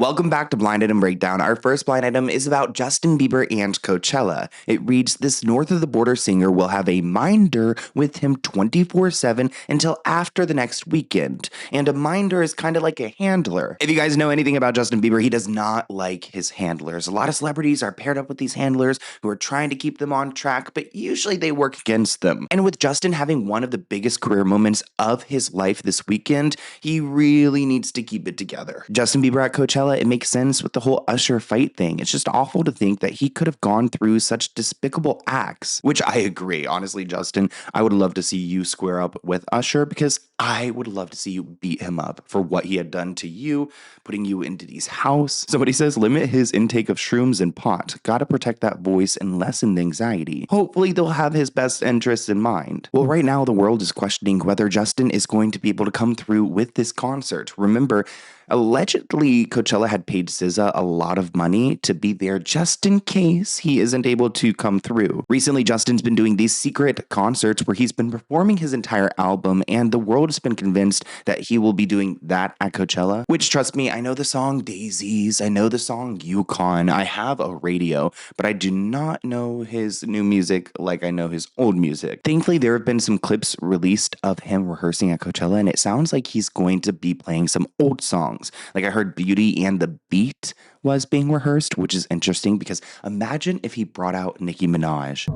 Welcome back to Blind Item Breakdown. Our first blind item is about Justin Bieber and Coachella. It reads, this north of the border singer will have a minder with him 24/7 until after the next weekend. And a minder is kind of like a handler. If you guys know anything about Justin Bieber, he does not like his handlers. A lot of celebrities are paired up with these handlers who are trying to keep them on track, but usually they work against them. And with Justin having one of the biggest career moments of his life this weekend, he really needs to keep it together. Justin Bieber at Coachella, it makes sense with the whole Usher fight thing. It's just awful to think that he could have gone through such despicable acts, which I agree. Honestly, Justin, I would love to see you square up with Usher because I would love to see you beat him up for what he had done to you, putting you into Diddy's house. Somebody says limit his intake of shrooms and pot. Gotta protect that voice and lessen the anxiety. Hopefully they'll have his best interests in mind. Well, right now the world is questioning whether Justin is going to be able to come through with this concert. Remember, allegedly, Coachella had paid SZA a lot of money to be there just in case he isn't able to come through. Recently, Justin's been doing these secret concerts where he's been performing his entire album, and the world has been convinced that he will be doing that at Coachella, which, trust me, I know the song Daisies, I know the song Yukon, I have a radio, but I do not know his new music like I know his old music. Thankfully, there have been some clips released of him rehearsing at Coachella, and it sounds like he's going to be playing some old songs. Like I heard Beauty and the Beat was being rehearsed, which is interesting because imagine if he brought out Nicki Minaj.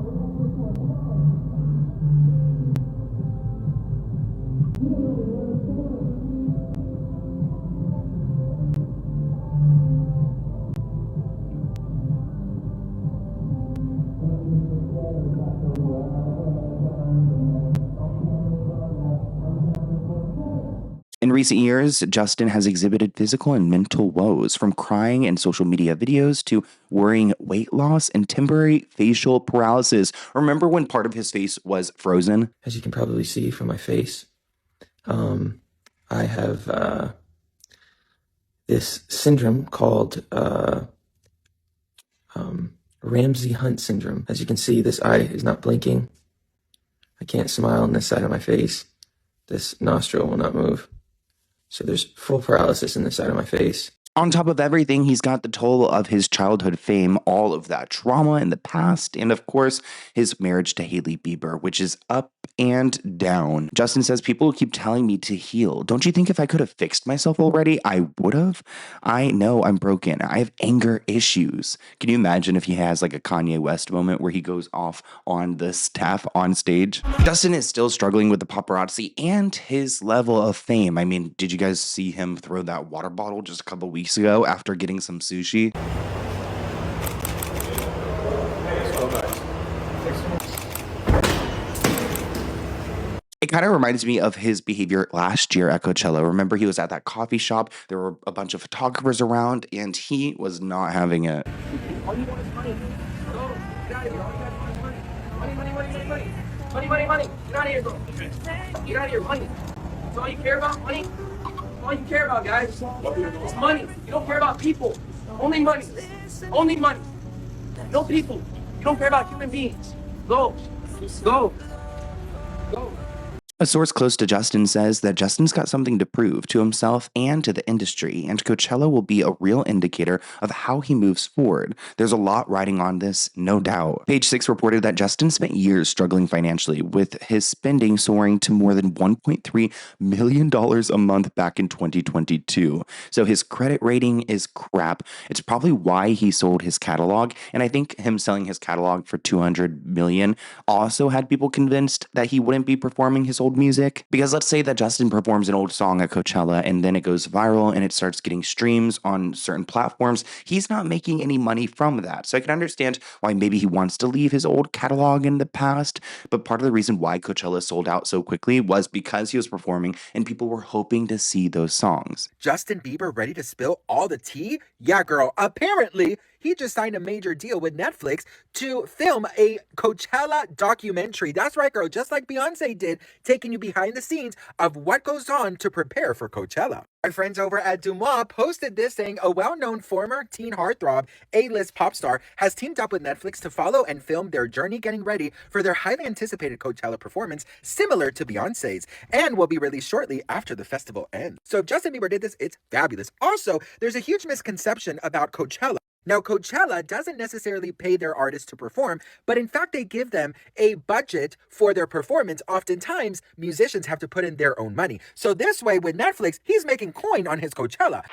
In recent years, Justin has exhibited physical and mental woes, from crying in social media videos to worrying weight loss and temporary facial paralysis. Remember when part of his face was frozen? As you can probably see from my face, I have this syndrome called Ramsay Hunt syndrome. As you can see, this eye is not blinking. I can't smile on this side of my face. This nostril will not move. So there's full paralysis in this side of my face. On top of everything, he's got the toll of his childhood fame, all of that trauma in the past, and of course, his marriage to Hailey Bieber, which is up and down. Justin says, people keep telling me to heal. Don't you think if I could have fixed myself already, I would have? I know I'm broken. I have anger issues. Can you imagine if he has like a Kanye West moment where he goes off on the staff on stage? Justin is still struggling with the paparazzi and his level of fame. I mean, did you guys see him throw that water bottle just a couple weeks ago after getting some sushi? It kind of reminds me of his behavior last year at Coachella. Remember, he was at that coffee shop. There were a bunch of photographers around, and he was not having it. All you want is money. Go. Get out of here. All you guys want is money. Money, money, money, money, money. Money, money, money. Get out of here, bro. Get out of here. Money. That's all you care about? Money? That's all you care about, guys. It's money. You don't care about people. Only money. Only money. No people. You don't care about human beings. Go. Go. Go. A source close to Justin says that Justin's got something to prove to himself and to the industry, and Coachella will be a real indicator of how he moves forward. There's a lot riding on this, no doubt. Page 6 reported that Justin spent years struggling financially, with his spending soaring to more than $1.3 million a month back in 2022. So his credit rating is crap. It's probably why he sold his catalog, and I think him selling his catalog for $200 million also had people convinced that he wouldn't be performing his old music. Because let's say that Justin performs an old song at Coachella and then it goes viral and it starts getting streams on certain platforms. He's not making any money from that. So I can understand why maybe he wants to leave his old catalog in the past. But part of the reason why Coachella sold out so quickly was because he was performing and people were hoping to see those songs. Justin Bieber ready to spill all the tea? Yeah, girl. Apparently, he just signed a major deal with Netflix to film a Coachella documentary. That's right, girl, just like Beyonce did, taking you behind the scenes of what goes on to prepare for Coachella. Our friends over at Dumois posted this saying a well-known former teen heartthrob, A-list pop star, has teamed up with Netflix to follow and film their journey getting ready for their highly anticipated Coachella performance, similar to Beyonce's, and will be released shortly after the festival ends. So if Justin Bieber did this, it's fabulous. Also, there's a huge misconception about Coachella. Now, Coachella doesn't necessarily pay their artists to perform, but in fact, they give them a budget for their performance. Oftentimes, musicians have to put in their own money. So this way, with Netflix, he's making coin on his Coachella.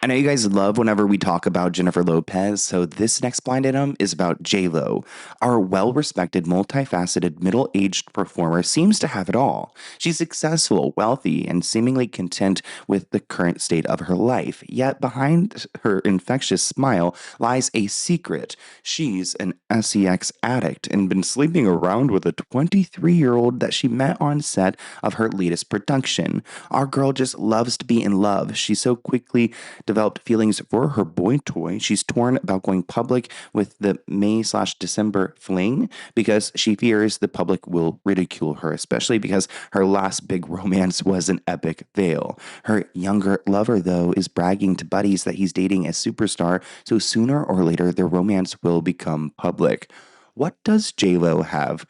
I know you guys love whenever we talk about Jennifer Lopez, so this next blind item is about JLo. Our well-respected, multifaceted, middle-aged performer seems to have it all. She's successful, wealthy, and seemingly content with the current state of her life. Yet behind her infectious smile lies a secret. She's an sex addict and been sleeping around with a 23-year-old that she met on set of her latest production. Our girl just loves to be in love. She so quickly developed feelings for her boy toy. She's torn about going public with the May/December fling because she fears the public will ridicule her, especially because her last big romance was an epic fail. Her younger lover, though, is bragging to buddies that he's dating a superstar, so sooner or later their romance will become public. What does JLo have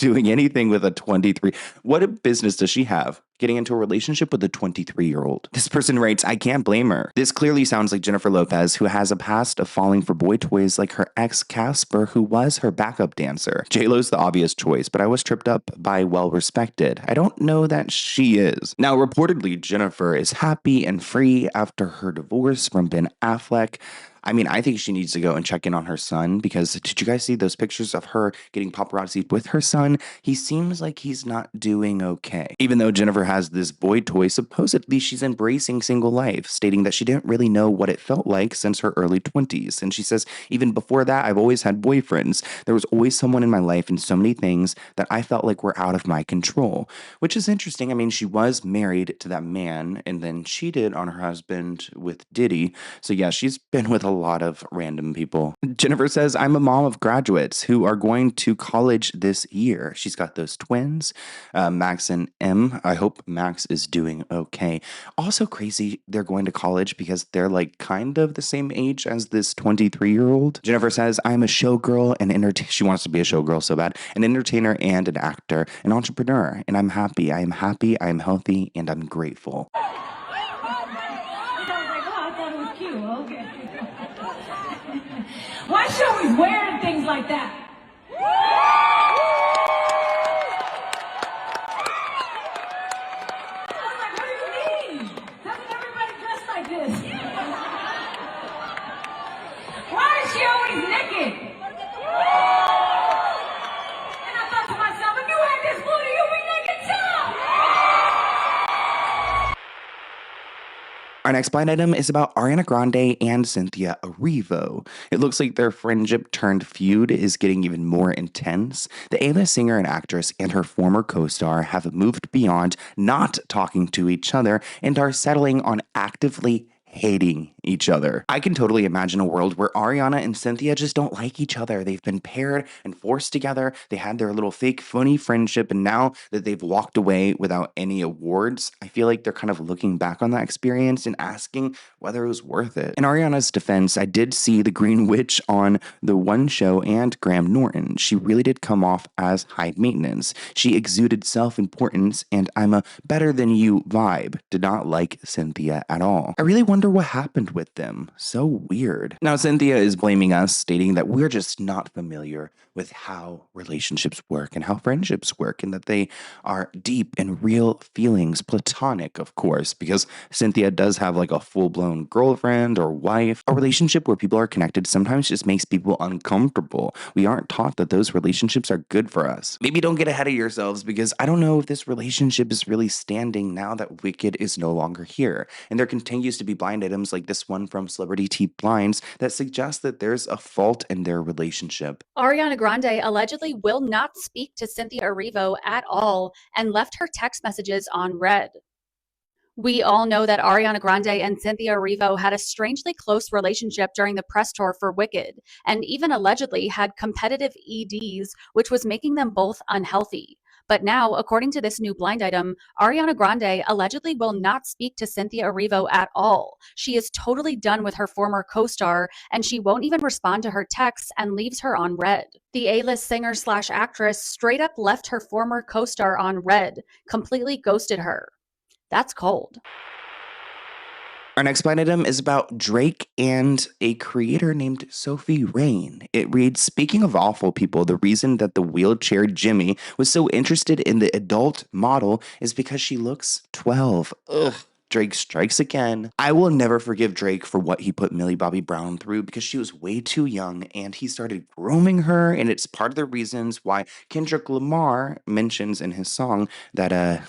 doing anything with a 23? What business does she have getting into a relationship with a 23-year-old? This person writes, I can't blame her. This clearly sounds like Jennifer Lopez, who has a past of falling for boy toys like her ex Casper, who was her backup dancer. JLo's the obvious choice, but I was tripped up by well-respected. I don't know that she is. Now, reportedly, Jennifer is happy and free after her divorce from Ben Affleck. I mean, I think she needs to go and check in on her son, because did you guys see those pictures of her getting paparazzi with her son? He seems like he's not doing okay. Even though Jennifer has this boy toy, supposedly she's embracing single life, stating that she didn't really know what it felt like since her early 20s. And she says, even before that, I've always had boyfriends. There was always someone in my life and so many things that I felt like were out of my control, which is interesting. I mean, she was married to that man and then cheated on her husband with Diddy. So yeah, she's been with a lot of random people. Jennifer says, I'm a mom of graduates who are going to college this year. She's got those twins, Max and M. I hope Max is doing okay. Also crazy, they're going to college because they're like kind of the same age as this 23-year-old. Jennifer says, I'm a showgirl and she wants to be a showgirl so bad, an entertainer and an actor, an entrepreneur, and I'm happy. I am happy, I am healthy, and I'm grateful. Why is she always wearing things like that? I was like, what do you mean? Doesn't everybody dress like this? Why is she always naked? And I thought to myself, if you had this booty, you'd be naked too. Our next blind item is about Ariana Grande and Cynthia Erivo. It looks like their friendship turned feud is getting even more intense. The A-list singer and actress and her former co-star have moved beyond not talking to each other and are settling on actively hating each other. I can totally imagine a world where Ariana and Cynthia just don't like each other. They've been paired and forced together. They had their little fake funny friendship, and now that they've walked away without any awards, I feel like they're kind of looking back on that experience and asking whether it was worth it. In Ariana's defense, I did see the Green Witch on The One Show and Graham Norton. She really did come off as high maintenance. She exuded self-importance and I'm a better than you vibe. Did not like Cynthia at all. I really wonder what happened with them. So weird. Now, Cynthia is blaming us, stating that we're just not familiar with how relationships work and how friendships work, and that they are deep and real feelings, platonic, of course, because Cynthia does have like a full-blown girlfriend or wife. A relationship where people are connected sometimes just makes people uncomfortable. We aren't taught that those relationships are good for us. Maybe don't get ahead of yourselves, because I don't know if this relationship is really standing now that Wicked is no longer here. And there continues to be blind items like this one from Celebrity Tea Blinds that suggest that there's a fault in their relationship. Ariana Grande allegedly will not speak to Cynthia Erivo at all and left her text messages on read. We all know that Ariana Grande and Cynthia Erivo had a strangely close relationship during the press tour for Wicked, and even allegedly had competitive EDs, which was making them both unhealthy. But now, according to this new blind item, Ariana Grande allegedly will not speak to Cynthia Erivo at all. She is totally done with her former co-star, and she won't even respond to her texts and leaves her on red. The A-list singer/actress straight up left her former co-star on red, completely ghosted her. That's cold. Our next blind item is about Drake and a creator named Sophie Rain. It reads, speaking of awful people, the reason that the wheelchair Jimmy was so interested in the adult model is because she looks 12. Ugh. Drake strikes again. I will never forgive Drake for what he put Millie Bobby Brown through because she was way too young and he started grooming her, and it's part of the reasons why Kendrick Lamar mentions in his song that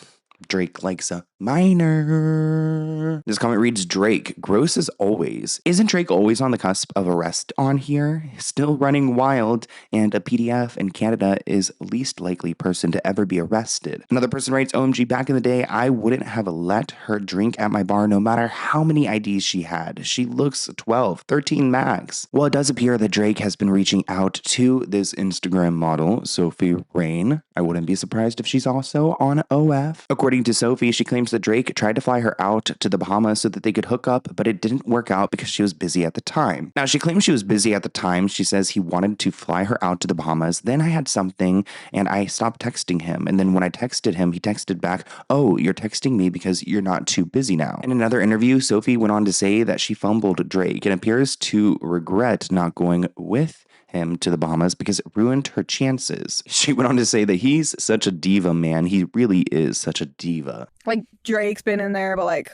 Drake likes a minor. This comment reads, Drake, gross as always. Isn't Drake always on the cusp of arrest on here? Still running wild, and a PDF in Canada is least likely person to ever be arrested. Another person writes, OMG, back in the day, I wouldn't have let her drink at my bar no matter how many IDs she had. She looks 12, 13 max. Well, it does appear that Drake has been reaching out to this Instagram model, Sophie Rain. I wouldn't be surprised if she's also on OF. According to Sophie, she claims that Drake tried to fly her out to the Bahamas so that they could hook up, but it didn't work out because she was busy at the time. Now, she claims she was busy at the time. She says he wanted to fly her out to the Bahamas. Then I had something and I stopped texting him. And then when I texted him, he texted back, oh, you're texting me because you're not too busy now. In another interview, Sophie went on to say that she fumbled Drake and appears to regret not going with him to the Bahamas because it ruined her chances. She went on to say that he's such a diva, man. He really is such a diva. Like, Drake's been in there, but like,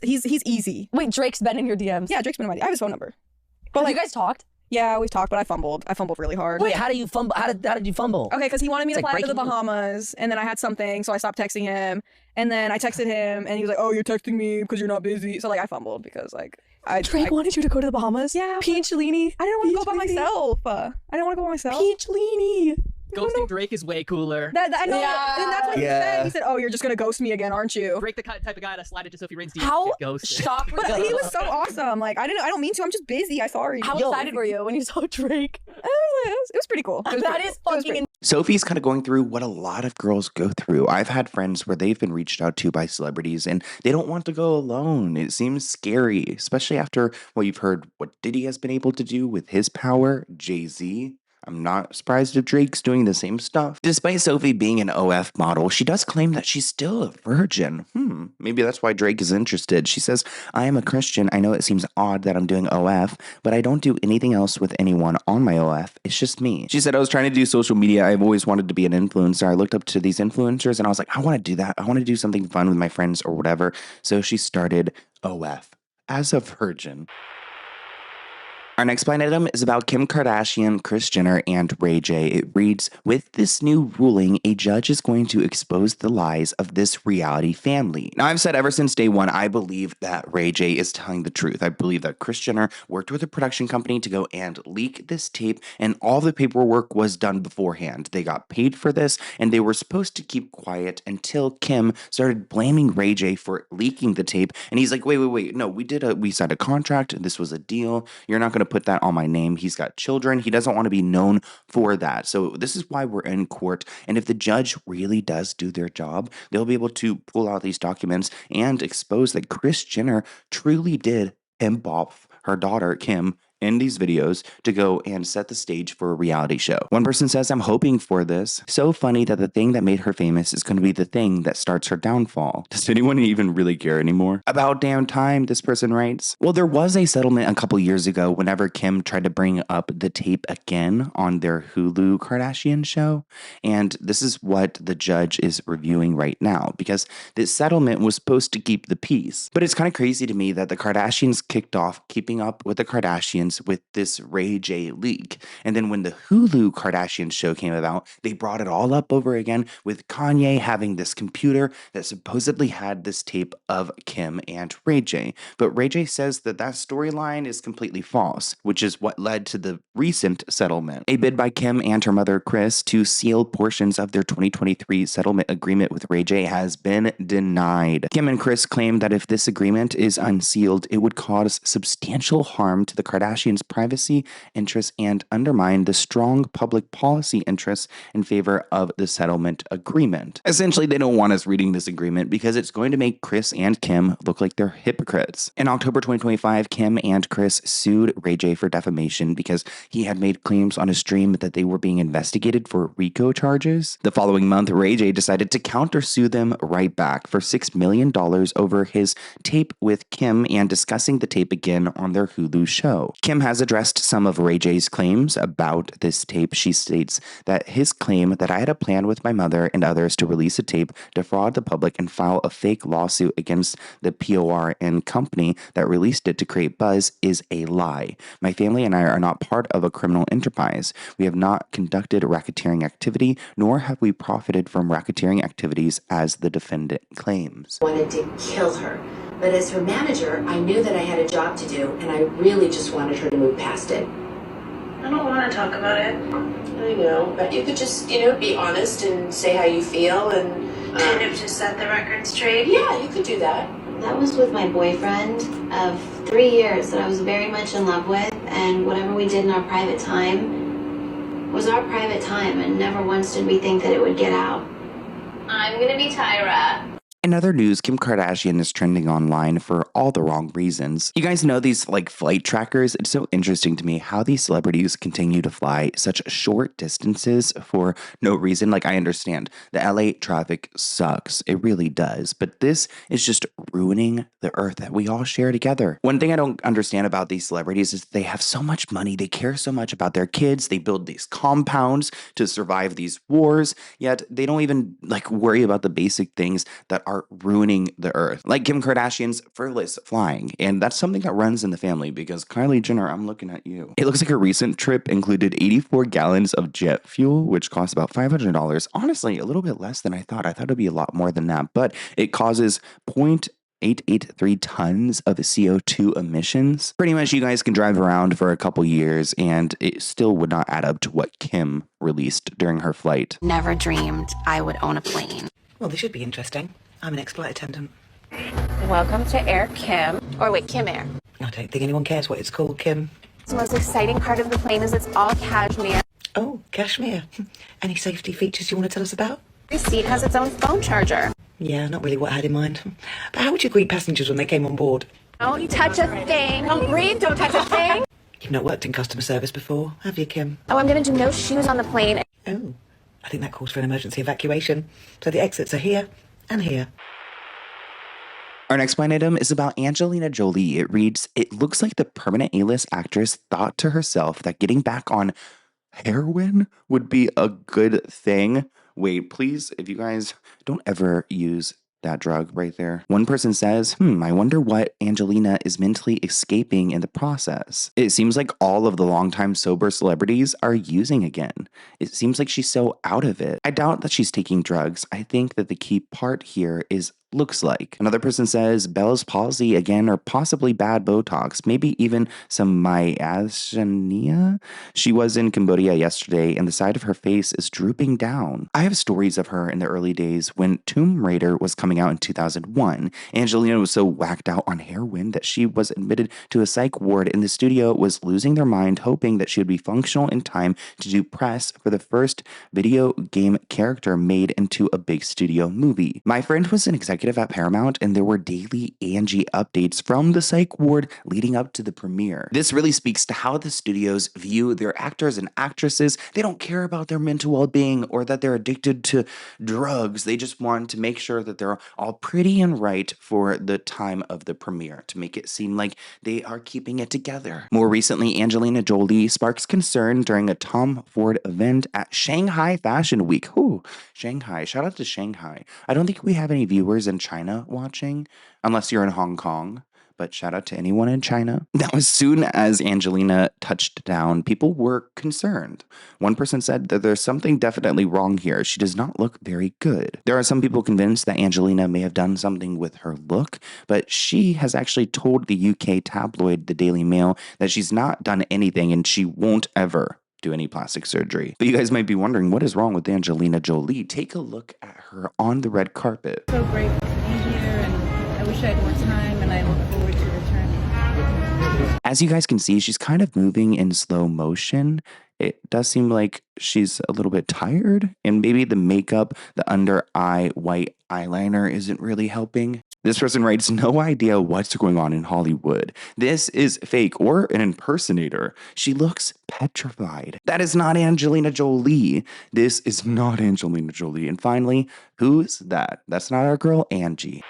he's easy. Wait, Drake's been in your DMs? Yeah, Drake's been in my DMs. I have his phone number. But like, you guys talked? Yeah, we've talked, but I fumbled. I fumbled really hard. Wait, how did you fumble? How did you fumble? Okay, because he wanted me to It's like fly to the breaking news. Bahamas, and then I had something, so I stopped texting him. And then I texted him, and he was like, "Oh, you're texting me because you're not busy." So like, I fumbled because like Drake wanted you to go to the Bahamas? Yeah. Peachlini. I didn't want to go by myself. I didn't want to go by myself. Peachlini. Ghosting Drake is way cooler. I know. Yeah. And that's what he said. He said, "Oh, you're just gonna ghost me again, aren't you?" Drake, the type of guy that slid into Sophie Rain's DMs How get ghosted. shocked were But you? he was so awesome. Like, I don't mean to. I'm just busy. I'm sorry. How excited were you when you saw Drake? It was pretty cool. That is fucking Sophie's kind of going through what a lot of girls go through. I've had friends where they've been reached out to by celebrities and they don't want to go alone. It seems scary, especially after what you've heard what Diddy has been able to do with his power, Jay-Z. I'm not surprised if Drake's doing the same stuff. Despite Sophie being an OF model, she does claim that she's still a virgin. Maybe that's why Drake is interested. She says, I am a Christian. I know it seems odd that I'm doing OF, but I don't do anything else with anyone on my OF. It's just me. She said, I was trying to do social media. I've always wanted to be an influencer. I looked up to these influencers and I was like, I want to do that. I want to do something fun with my friends or whatever. So she started OF as a virgin. Our next blind item is about Kim Kardashian, Kris Jenner, and Ray J. It reads, with this new ruling, a judge is going to expose the lies of this reality family. Now, I've said ever since day one, I believe that Ray J is telling the truth. I believe that Kris Jenner worked with a production company to go and leak this tape, and all the paperwork was done beforehand. They got paid for this, and they were supposed to keep quiet until Kim started blaming Ray J for leaking the tape, and he's like, wait, no, we signed a contract, this was a deal, you're not going to put that on my name. He's got children. He doesn't want to be known for that. So this is why we're in court. And if the judge really does do their job, they'll be able to pull out these documents and expose that Kris Jenner truly did pimp off her daughter, Kim, in these videos to go and set the stage for a reality show. One person says, I'm hoping for this. So funny that the thing that made her famous is going to be the thing that starts her downfall. Does anyone even really care anymore? About damn time, this person writes. Well, there was a settlement a couple years ago whenever Kim tried to bring up the tape again on their Hulu Kardashian show. And this is what the judge is reviewing right now because this settlement was supposed to keep the peace. But it's kind of crazy to me that the Kardashians kicked off Keeping Up with the Kardashians headlines with this Ray J leak. And then when the Hulu Kardashian show came about, they brought it all up over again with Kanye having this computer that supposedly had this tape of Kim and Ray J. But Ray J says that that storyline is completely false, which is what led to the recent settlement. A bid by Kim and her mother Kris to seal portions of their 2023 settlement agreement with Ray J has been denied. Kim and Kris claim that if this agreement is unsealed, it would cause substantial harm to the Kardashians' privacy interests and undermine the strong public policy interests in favor of the settlement agreement. Essentially, they don't want us reading this agreement because it's going to make Kris and Kim look like they're hypocrites. In October 2025, Kim and Kris sued Ray J for defamation because he had made claims on his stream that they were being investigated for RICO charges. The following month, Ray J decided to countersue them right back for $6 million over his tape with Kim and discussing the tape again on their Hulu show. Kim has addressed some of Ray J's claims about this tape. She states that his claim that I had a plan with my mother and others to release a tape, defraud the public, and file a fake lawsuit against the PORN company that released it to create buzz is a lie. My family and I are not part of a criminal enterprise. We have not conducted racketeering activity, nor have we profited from racketeering activities as the defendant claims. Wanted to kill her, but as her manager, I knew that I had a job to do, and I really just wanted her to move past it. I don't want to talk about it. I know, but you could just, be honest and say how you feel and kind of just set the record straight. Yeah, you could do that. That was with my boyfriend of 3 years that I was very much in love with, and whatever we did in our private time was our private time, and never once did we think that it would get out. I'm gonna be Tyra. In other news, Kim Kardashian is trending online for all the wrong reasons. You guys know these flight trackers? It's so interesting to me how these celebrities continue to fly such short distances for no reason. I understand the LA traffic sucks. It really does. But this is just ruining the earth that we all share together. One thing I don't understand about these celebrities is they have so much money. They care so much about their kids. They build these compounds to survive these wars, yet they don't even worry about the basic things that are ruining the earth, like Kim Kardashian's frivolous flying. And that's something that runs in the family because Kylie Jenner, I'm looking at you. It looks like her recent trip included 84 gallons of jet fuel, which costs about $500. Honestly, a little bit less than I thought. I thought it'd be a lot more than that, but it causes 0.883 tons of CO2 emissions. Pretty much you guys can drive around for a couple years and it still would not add up to what Kim released during her flight. Never dreamed I would own a plane. Well, this should be interesting. I'm an ex-flight attendant. Welcome to Air Kim. Or wait, Kim Air. I don't think anyone cares what it's called, Kim. The most exciting part of the plane is it's all cashmere. Oh, cashmere. Any safety features you want to tell us about? Every seat has its own phone charger. Yeah, not really what I had in mind. But how would you greet passengers when they came on board? Don't touch a thing. Don't breathe. Don't touch a thing. You've not worked in customer service before, have you, Kim? Oh, I'm going to do no shoes on the plane. Oh, I think that calls for an emergency evacuation. So the exits are here and here. Our next blind item is about Angelina Jolie. It reads, it looks like the permanent A-list actress thought to herself that getting back on heroin would be a good thing. Wait, please, if you guys don't ever use that drug right there. One person says, I wonder what Angelina is mentally escaping in the process. It seems like all of the longtime sober celebrities are using again. It seems like she's so out of it. I doubt that she's taking drugs. I think that the key part here is looks like. Another person says Bell's palsy again, or possibly bad Botox, maybe even some myasthenia. She was in Cambodia yesterday and the side of her face is drooping down. I have stories of her in the early days when Tomb Raider was coming out in 2001. Angelina was so whacked out on heroin that she was admitted to a psych ward and the studio was losing their mind, hoping that she would be functional in time to do press for the first video game character made into a big studio movie. My friend was an executive at Paramount, and there were daily Angie updates from the psych ward leading up to the premiere. This really speaks to how the studios view their actors and actresses. They don't care about their mental well-being or that they're addicted to drugs. They just want to make sure that they're all pretty and right for the time of the premiere to make it seem like they are keeping it together. More recently, Angelina Jolie sparks concern during a Tom Ford event at Shanghai Fashion Week. Ooh, Shanghai. Shout out to Shanghai. I don't think we have any viewers in China watching, unless you're in Hong Kong. but shout out to anyone in China. Now, as soon as Angelina touched down, people were concerned. One person said that there's something definitely wrong here. She does not look very good. There are some people convinced that Angelina may have done something with her look, but she has actually told the UK tabloid, the Daily Mail, that she's not done anything and she won't ever do any plastic surgery. But you guys might be wondering, what is wrong with Angelina Jolie? Take a look at her on the red carpet. So great to be here, and I wish I had more time, and I look forward to returning. As you guys can see, she's kind of moving in slow motion. It does seem like she's a little bit tired, and maybe the makeup, the under eye white eyeliner isn't really helping. This person writes, no idea what's going on in Hollywood. This is fake or an impersonator. She looks petrified. That is not Angelina Jolie. This is not Angelina Jolie. And finally, who's that? That's not our girl, Angie.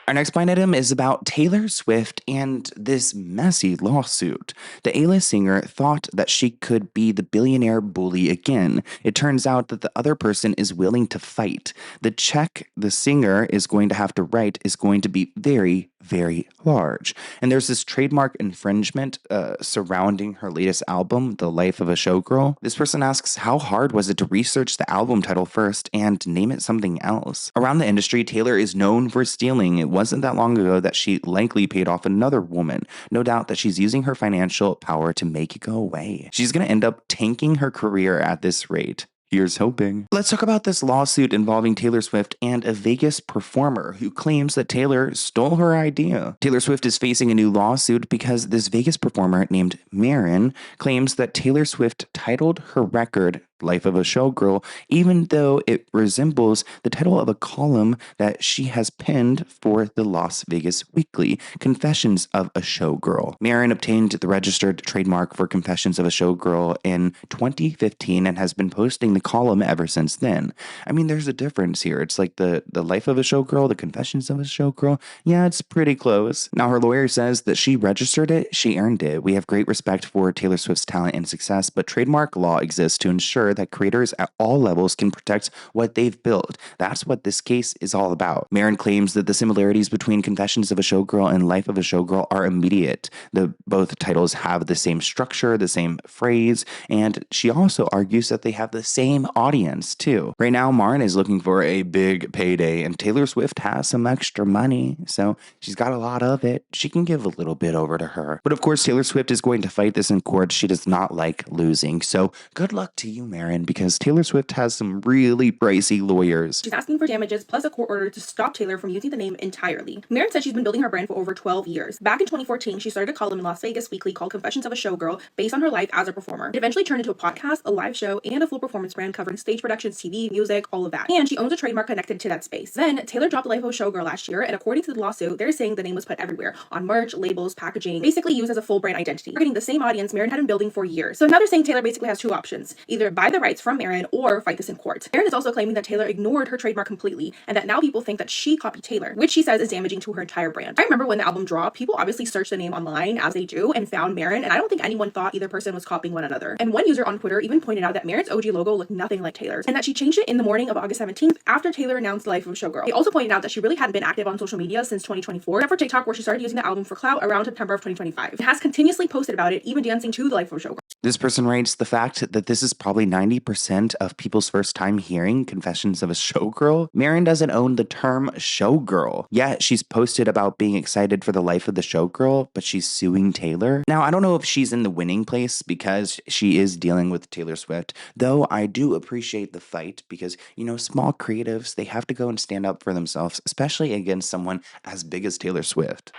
Our next blind item is about Taylor Swift and this messy lawsuit. The A-list singer thought that she could be the billionaire bully again. It turns out that the other person is willing to fight. The check the singer is going to have to write is going to be very, very large. And there's this trademark infringement surrounding her latest album, The Life of a Showgirl. This person asks, how hard was it to research the album title first and name it something else? Around the industry, Taylor is known for stealing. It wasn't that long ago that she likely paid off another woman. No doubt that she's using her financial power to make it go away. She's going to end up tanking her career at this rate. Here's hoping. Let's talk about this lawsuit involving Taylor Swift and a Vegas performer who claims that Taylor stole her idea. Taylor Swift is facing a new lawsuit because this Vegas performer named Marin claims that Taylor Swift titled her record Life of a Showgirl, even though it resembles the title of a column that she has penned for the Las Vegas Weekly, Confessions of a Showgirl. Marin obtained the registered trademark for Confessions of a Showgirl in 2015 and has been posting the column ever since then. I mean, there's a difference here. It's like the Life of a Showgirl, the Confessions of a Showgirl. Yeah, it's pretty close. Now, her lawyer says that she registered it, she earned it. We have great respect for Taylor Swift's talent and success, but trademark law exists to ensure that creators at all levels can protect what they've built. That's what this case is all about. Marin claims that the similarities between Confessions of a Showgirl and Life of a Showgirl are immediate. Both titles have the same structure, the same phrase, and she also argues that they have the same audience too. Right now, Marin is looking for a big payday, and Taylor Swift has some extra money, so she's got a lot of it. She can give a little bit over to her. But of course, Taylor Swift is going to fight this in court. She does not like losing, so good luck to you, Marin, because Taylor Swift has some really pricey lawyers. She's asking for damages plus a court order to stop Taylor from using the name entirely. Marin said she's been building her brand for over 12 years. Back in 2014, she started a column in Las Vegas Weekly called Confessions of a Showgirl based on her life as a performer. It eventually turned into a podcast, a live show, and a full performance brand covering stage productions, TV, music, all of that. And she owns a trademark connected to that space. Then, Taylor dropped Life of a Showgirl last year, and according to the lawsuit, they're saying the name was put everywhere, on merch, labels, packaging, basically used as a full brand identity, targeting the same audience Marin had been building for years. So now they're saying Taylor basically has two options: either buy the rights from Marin or fight this in court. Marin is also claiming that Taylor ignored her trademark completely, and that now people think that she copied Taylor, which she says is damaging to her entire brand. I remember when the album dropped, people obviously searched the name online as they do and found Marin, and I don't think anyone thought either person was copying one another. And one user on Twitter even pointed out that Marin's OG logo looked nothing like Taylor's, and that she changed it in the morning of August 17th after Taylor announced Life of a Showgirl. They also pointed out that she really hadn't been active on social media since 2024, except for TikTok, where she started using the album for clout around September of 2025. It has continuously posted about it, even dancing to the Life of a Showgirl. This person writes, the fact that this is probably 90% of people's first time hearing Confessions of a Showgirl. Marin doesn't own the term showgirl. Yet she's posted about being excited for the Life of the Showgirl, but she's suing Taylor. Now, I don't know if she's in the winning place because she is dealing with Taylor Swift, though I do appreciate the fight because, you know, small creatives, they have to go and stand up for themselves, especially against someone as big as Taylor Swift.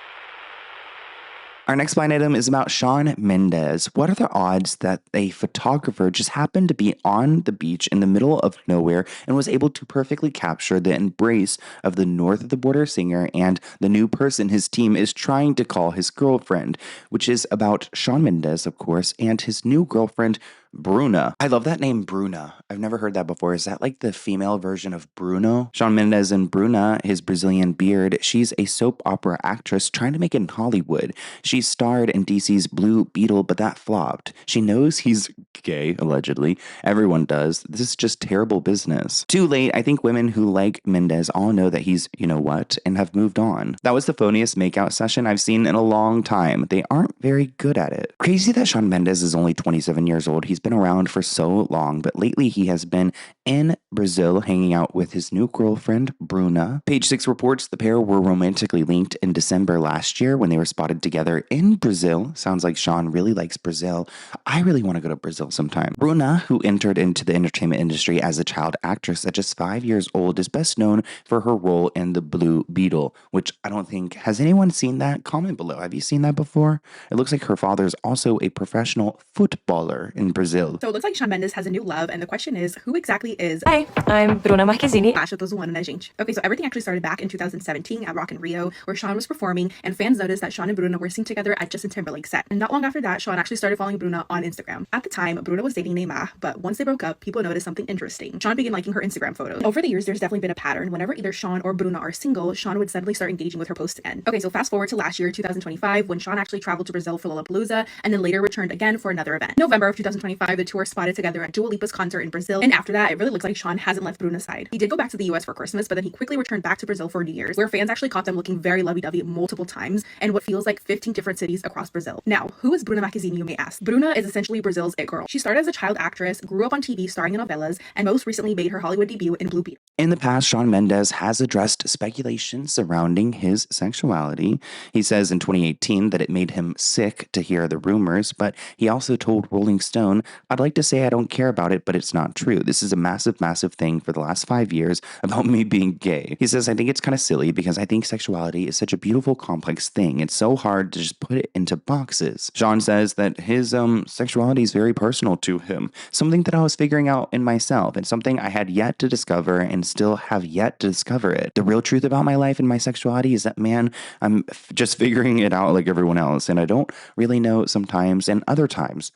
Our next blind item is about Shawn Mendes. What are the odds that a photographer just happened to be on the beach in the middle of nowhere and was able to perfectly capture the embrace of the north of the border singer and the new person his team is trying to call his girlfriend, which is about Shawn Mendes, of course, and his new girlfriend, Bruna. I love that name, Bruna. I've never heard that before. Is that like the female version of Bruno? Shawn Mendes and Bruna, his Brazilian beard. She's a soap opera actress trying to make it in Hollywood. She starred in DC's Blue Beetle, but that flopped. She knows he's gay, allegedly. Everyone does. This is just terrible business. Too late. I think women who like Mendes all know that he's, you know what, and have moved on. That was the phoniest makeout session I've seen in a long time. They aren't very good at it. Crazy that Shawn Mendes is only 27 years old. He's been around for so long, but lately he has been in Brazil hanging out with his new girlfriend, Bruna. Page 6 reports the pair were romantically linked in December last year when they were spotted together in Brazil. Sounds like Shawn really likes Brazil. I really want to go to Brazil sometime. Bruna, who entered into the entertainment industry as a child actress at just 5 years old, is best known for her role in The Blue Beetle, which I don't think, has anyone seen that? Comment below. Have you seen that before? It looks like her father's also a professional footballer in Brazil. So it looks like Shawn Mendes has a new love, and the question is, who exactly is... Hi, I'm Bruna Marquezine. Acho, tô zoando, né, gente? Okay, so everything actually started back in 2017 at Rock in Rio, where Shawn was performing, and fans noticed that Shawn and Bruna were seen together at Justin Timberlake's set. And not long after that, Shawn actually started following Bruna on Instagram. At the time, Bruna was dating Neymar, but once they broke up, people noticed something interesting. Shawn began liking her Instagram photos. Over the years, there's definitely been a pattern. Whenever either Shawn or Bruna are single, Shawn would suddenly start engaging with her posts again. Okay, so fast forward to last year, 2025, when Shawn actually traveled to Brazil for Lollapalooza, and then later returned again for another event. November of 2025, the two are spotted together at Dua Lipa's concert in Brazil, and after that, it really looks like Shawn hasn't left Bruna's side. He did go back to the US for Christmas, but then he quickly returned back to Brazil for New Year's, where fans actually caught them looking very lovey-dovey multiple times in what feels like 15 different cities across Brazil. Now, who is Bruna Marquezine, you may ask? Bruna is essentially Brazil's it girl. She started as a child actress, grew up on TV starring in novellas, and most recently made her Hollywood debut in Blue Beetle. In the past, Shawn Mendes has addressed speculation surrounding his sexuality. He says in 2018 that it made him sick to hear the rumors, but he also told Rolling Stone, "I'd like to say I don't care about it, but it's not true. This is a massive, massive thing for the last 5 years about me being gay." He says, "I think it's kind of silly because I think sexuality is such a beautiful, complex thing. It's so hard to just put it into boxes." Shawn says that his sexuality is very personal to him, something that I was figuring out in myself, and something I had yet to discover and still have yet to discover it. The real truth about my life and my sexuality is that, man, I'm just figuring it out like everyone else, and I don't really know sometimes, and other times,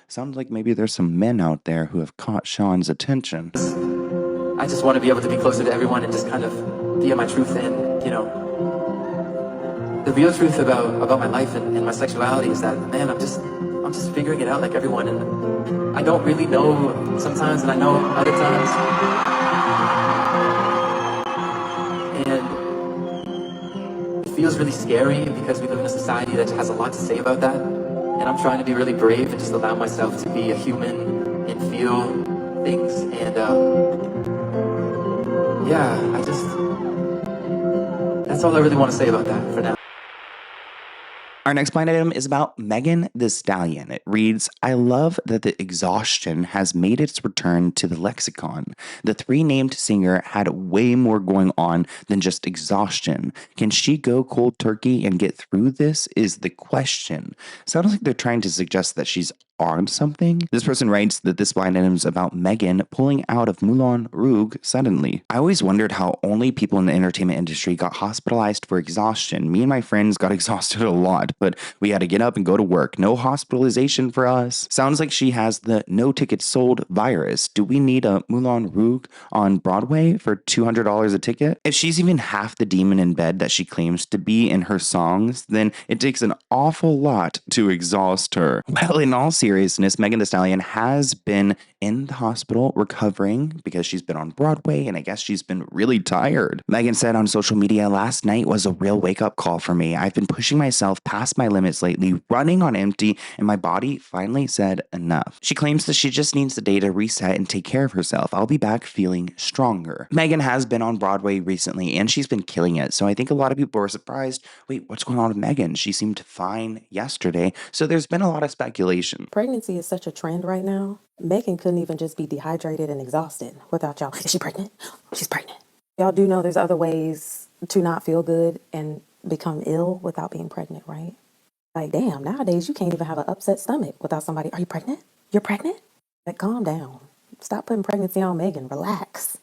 sounds like maybe there's some men out there who have caught Shawn's attention. I just want to be able to be closer to everyone and just kind of be in my truth and, you know, the real truth about my life and my sexuality is that, man, I'm just figuring it out like everyone, and I don't really know sometimes, and I know other times. And it feels really scary because we live in a society that has a lot to say about that. And I'm trying to be really brave and just allow myself to be a human and feel things. And yeah, that's all I really want to say about that for now. Our next blind item is about Megan Thee Stallion. It reads, "I love that the exhaustion has made its return to the lexicon. The three named singer had way more going on than just exhaustion. Can she go cold turkey and get through this is the question." Sounds like they're trying to suggest that she's on something. This person writes that this blind item is about Megan pulling out of Moulin Rouge suddenly. "I always wondered how only people in the entertainment industry got hospitalized for exhaustion. Me and my friends got exhausted a lot, but we had to get up and go to work. No hospitalization for us." Sounds like she has the no tickets sold virus. Do we need a Moulin Rouge on Broadway for $200 a ticket? If she's even half the demon in bed that she claims to be in her songs, then it takes an awful lot to exhaust her. Well, in all seriousness, Megan Thee Stallion has been in the hospital recovering because she's been on Broadway, and I guess she's been really tired. Megan said on social media, "Last night was a real wake-up call for me. I've been pushing myself past my limits lately, running on empty, and my body finally said enough." She claims that she just needs the day to reset and take care of herself. "I'll be back feeling stronger." Megan has been on Broadway recently, and she's been killing it, so I think a lot of people were surprised. Wait, what's going on with Megan? She seemed fine yesterday, so there's been a lot of speculation. Pregnancy is such a trend right now. Megan couldn't even just be dehydrated and exhausted without y'all. Is she pregnant? She's pregnant. Y'all do know there's other ways to not feel good and become ill without being pregnant, right? Like, damn, nowadays you can't even have an upset stomach without somebody, "Are you pregnant? You're pregnant?" Like, calm down. Stop putting pregnancy on Megan. Relax.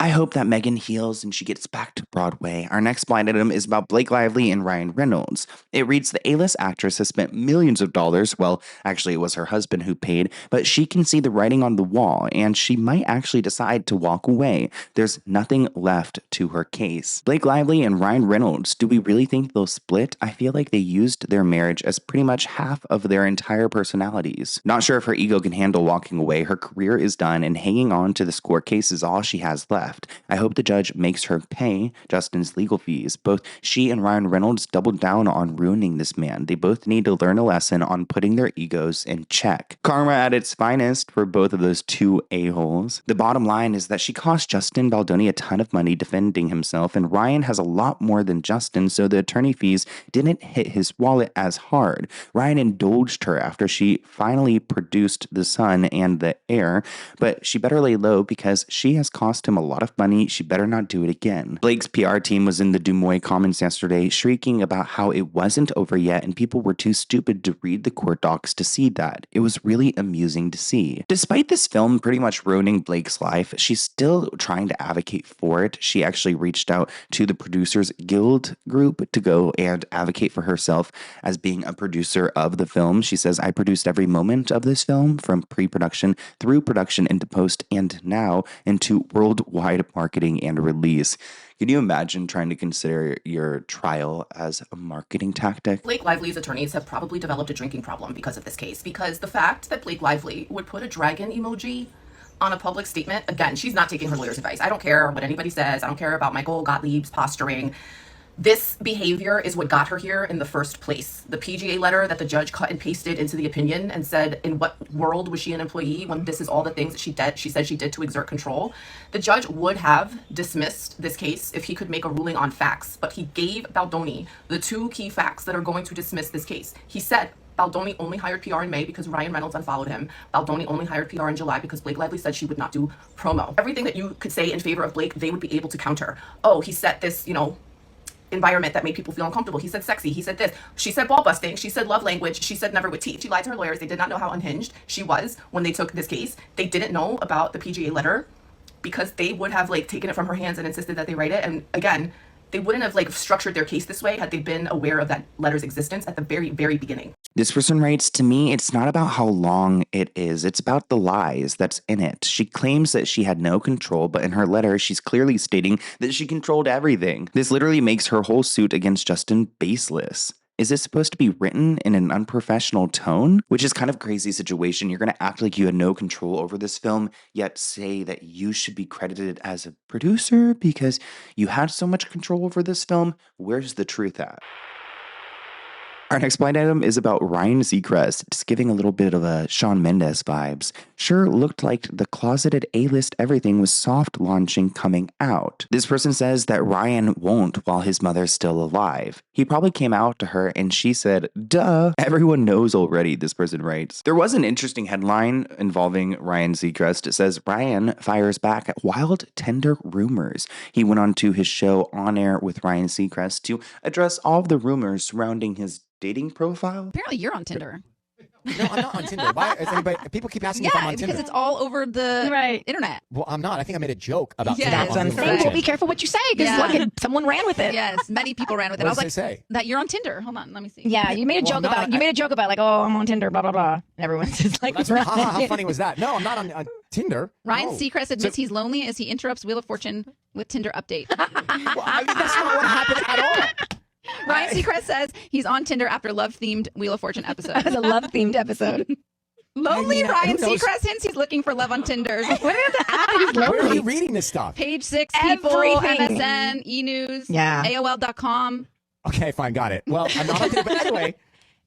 I hope that Megan heals and she gets back to Broadway. Our next blind item is about Blake Lively and Ryan Reynolds. It reads the A-list actress has spent millions of dollars. Well, actually it was her husband who paid, but she can see the writing on the wall and she might actually decide to walk away. There's nothing left to her case. Blake Lively and Ryan Reynolds, do we really think they'll split? I feel like they used their marriage as pretty much half of their entire personalities. Not sure if her ego can handle walking away. Her career is done and hanging on to this court case is all she has left. I hope the judge makes her pay Justin's legal fees. Both she and Ryan Reynolds doubled down on ruining this man. They both need to learn a lesson on putting their egos in check. Karma at its finest for both of those two a-holes. The bottom line is that she cost Justin Baldoni a ton of money defending himself, and Ryan has a lot more than Justin, so the attorney fees didn't hit his wallet as hard. Ryan indulged her after she finally produced the son and the heir, but she better lay low because she has cost him a lot of money. She better not do it again. Blake's PR team was in the Des Moines comments yesterday shrieking about how it wasn't over yet and people were too stupid to read the court docs to see that. It was really amusing to see. Despite this film pretty much ruining Blake's life, she's still trying to advocate for it. She actually reached out to the Producers Guild group to go and advocate for herself as being a producer of the film. She says, I produced every moment of this film from pre-production through production into post and now into worldwide marketing and release. Can you imagine trying to consider your trial as a marketing tactic? Blake Lively's attorneys have probably developed a drinking problem because of this case, because the fact that Blake Lively would put a dragon emoji on a public statement, again, she's not taking her lawyer's advice. I don't care what anybody says. I don't care about Michael Gottlieb's posturing. This behavior is what got her here in the first place. The PGA letter that the judge cut and pasted into the opinion and said, in what world was she an employee when this is all the things that she said she did to exert control? The judge would have dismissed this case if he could make a ruling on facts, but he gave Baldoni the two key facts that are going to dismiss this case. He said Baldoni only hired PR in May because Ryan Reynolds unfollowed him. Baldoni only hired PR in July because Blake Lively said she would not do promo. Everything that you could say in favor of Blake, they would be able to counter. Oh, he set this, environment that made people feel uncomfortable. He said sexy. He said this. She said ball busting. She said love language. She said never would teach. She lied to her lawyers. They did not know how unhinged she was when they took this case. They didn't know about the PGA letter because they would have taken it from her hands and insisted that they write it. And again, they wouldn't have structured their case this way had they been aware of that letter's existence at the very, very beginning. This person writes, to me, it's not about how long it is. It's about the lies that's in it. She claims that she had no control, but in her letter, she's clearly stating that she controlled everything. This literally makes her whole suit against Justin baseless. Is this supposed to be written in an unprofessional tone? Which is kind of a crazy situation. You're going to act like you had no control over this film, yet say that you should be credited as a producer because you had so much control over this film. Where's the truth at? Our next blind item is about Ryan Seacrest, just giving a little bit of a Shawn Mendes vibes. Sure looked like the closeted A-list everything was soft launching coming out. This person says that Ryan won't while his mother's still alive. He probably came out to her and she said, duh. Everyone knows already, this person writes. There was an interesting headline involving Ryan Seacrest. It says, Ryan fires back at wild tender rumors. He went on to his show On Air with Ryan Seacrest to address all of the rumors surrounding his dating profile. Apparently you're on Tinder. No, I'm not on Tinder. Why is anybody? People keep asking me if I'm on Tinder. Because it's all over the internet. Well, I'm not. I think I made a joke about Tinder. That's Well, be careful what you say because look, someone ran with it. Yes, many people ran with it. What I was did like, they say? that you're on Tinder. Hold on, let me see. Yeah, you made a joke about you made a joke about like, oh, I'm on Tinder, blah blah blah, and everyone's just like, how funny was that? No, I'm not on Tinder. Ryan No. Seacrest admits he's lonely as he interrupts Wheel of Fortune with Tinder update. Well, I mean, that's not what happened at all. Ryan Seacrest says he's on Tinder after love-themed Wheel of Fortune episode. It's a love-themed episode. Lonely I mean, Ryan who knows? Seacrest hints he's looking for love on Tinder. What is that? Where are you reading this stuff? Page 6, People, Everything. MSN, E-News, Yeah. AOL.com. Okay, fine, got it. Well, I'm not on Tinder, but anyway,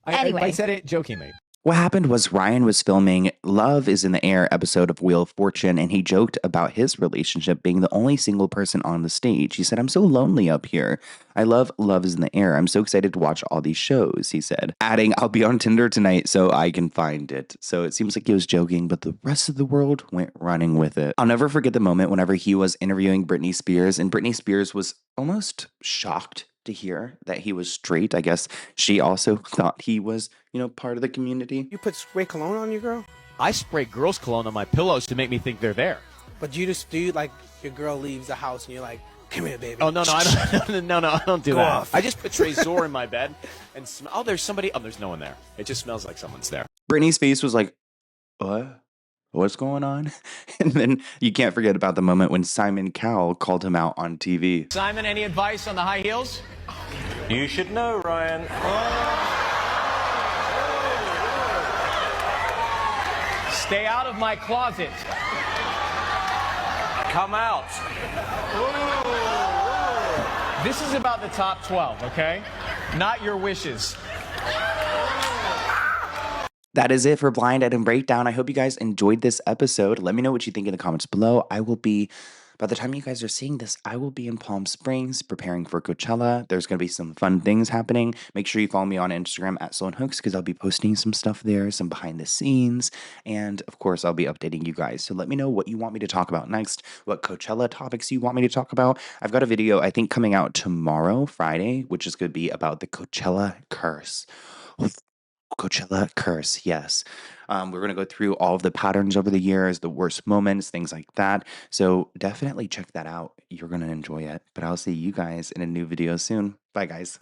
I said it jokingly. What happened was Ryan was filming Love is in the Air episode of Wheel of Fortune, and he joked about his relationship being the only single person on the stage. He said, I'm so lonely up here. I love Love is in the Air. I'm so excited to watch all these shows, he said, adding, I'll be on Tinder tonight so I can find it. So it seems like he was joking, but the rest of the world went running with it. I'll never forget the moment whenever he was interviewing Britney Spears, and Britney Spears was almost shocked to hear that he was straight. I guess she also thought he was, part of the community. You put spray cologne on your girl? I spray girls' cologne on my pillows to make me think they're there. But you just do like your girl leaves the house and you're like, come here, baby. Oh no, I don't do Go that. off. I just put Trezor in my bed and oh, there's somebody. Oh, there's no one there. It just smells like someone's there. Brittany's face was like, what? What's going on? And then you can't forget about the moment when Simon Cowell called him out on TV. Simon, any advice on the high heels? You should know, Ryan. Stay out of my closet. Come out. This is about the top 12, okay? Not your wishes. That is it for Blind Item Breakdown. I hope you guys enjoyed this episode. Let me know what you think in the comments below. By the time you guys are seeing this, I will be in Palm Springs preparing for Coachella. There's going to be some fun things happening. Make sure you follow me on Instagram at SloanHooks because I'll be posting some stuff there, some behind the scenes. And of course, I'll be updating you guys. So let me know what you want me to talk about next, what Coachella topics you want me to talk about. I've got a video, I think, coming out tomorrow, Friday, which is going to be about the Coachella curse. Coachella curse, yes. We're going to go through all of the patterns over the years, the worst moments, things like that. So definitely check that out. You're going to enjoy it. But I'll see you guys in a new video soon. Bye, guys.